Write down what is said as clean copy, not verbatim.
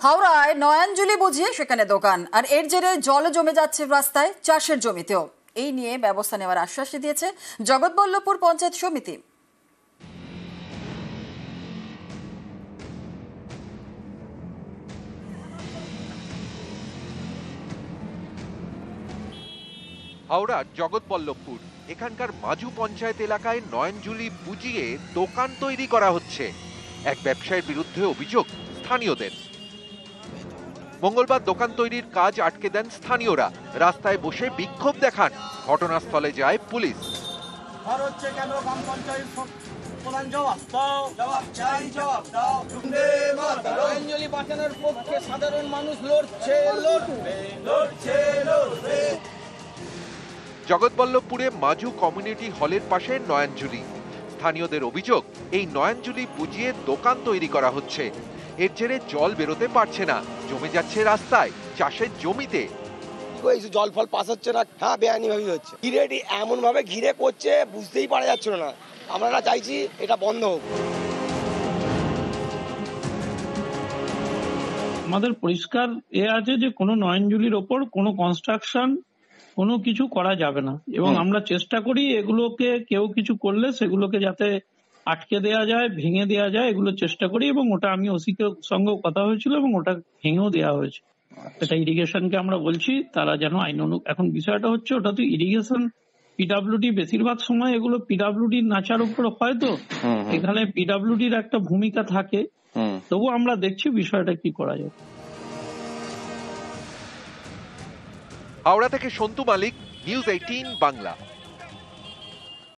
হাওড়ায় নয়াঞ্জলি বুঝিয়ে সেখানে দোকান, আর এর জেরে জল জমে যাচ্ছে রাস্তায়, চাষের জমিতেও। এই নিয়ে ব্যবস্থা নেওয়ার আশ্বাস দিয়েছে জগৎবল্লভপুর পঞ্চায়েত সমিতি। হাওড়ার জগৎবল্লভপুর এখানকার মাজু পঞ্চায়েত এলাকায় নয়নজুলি বুঝিয়ে দোকান তৈরি করা হচ্ছে। এক ব্যবসায়ীর বিরুদ্ধে অভিযোগ স্থানীয়দের। মঙ্গলবার দোকান তৈরির কাজ আটকে দেন স্থানীয়রা, রাস্তায় বসে বিক্ষোভ দেখান। ঘটনাস্থলে যায় পুলিশ। সাধারণ মানুষ লড়ছে। জগৎবল্লভপুরে মাজু কমিউনিটি হলের পাশে নয়নজুলি। স্থানীয়দের অভিযোগ, এই নয়নজুলি বুঝিয়ে দোকান তৈরি করা হচ্ছে। এর জেরে জল বেরোতে পারছে না, জমে যাচ্ছে রাস্তায়, চাষের জমিতে। জল ফল পাস হচ্ছে না, হ্যাঁ বেআইনি ভাবে হচ্ছে। ঘিরেটি এমন ভাবে ঘিরে করছে বুঝতেই পারা যাচ্ছিল না। আমরা চাইছি এটা বন্ধ হোক। আমাদের পরিষ্কার আছে যে কোনো নয়নজুলির ওপর কোনো কনস্ট্রাকশন কোনো কিছু করা যাবে না, এবং আমরা চেষ্টা করি এগুলোকে কেউ কিছু করলে সেগুলোকে যাতে আটকে দেওয়া যায়, ভেঙে দেওয়া যায়, এগুলো চেষ্টা করি। এবং ওটা আমি ওসিকে সঙ্গে কথা হয়েছিল এবং ওটা ভেঙেও দেওয়া হয়েছে। এটা ইরিগেশনকে আমরা বলছি তারা যেন আইন এখন বিষয়টা হচ্ছে ওটা তো ইরিগেশন পিডাব্লিউডি, বেশিরভাগ সময় এগুলো পিডাব্লিউডির নাচার উপর হয়, তো এখানে পিডাব্লিউডির একটা ভূমিকা থাকে। তবু আমরা দেখছি বিষয়টা কি করা যায়। হাওড়া থেকে সন্তু মালিক, নিউজ 18 বাংলা।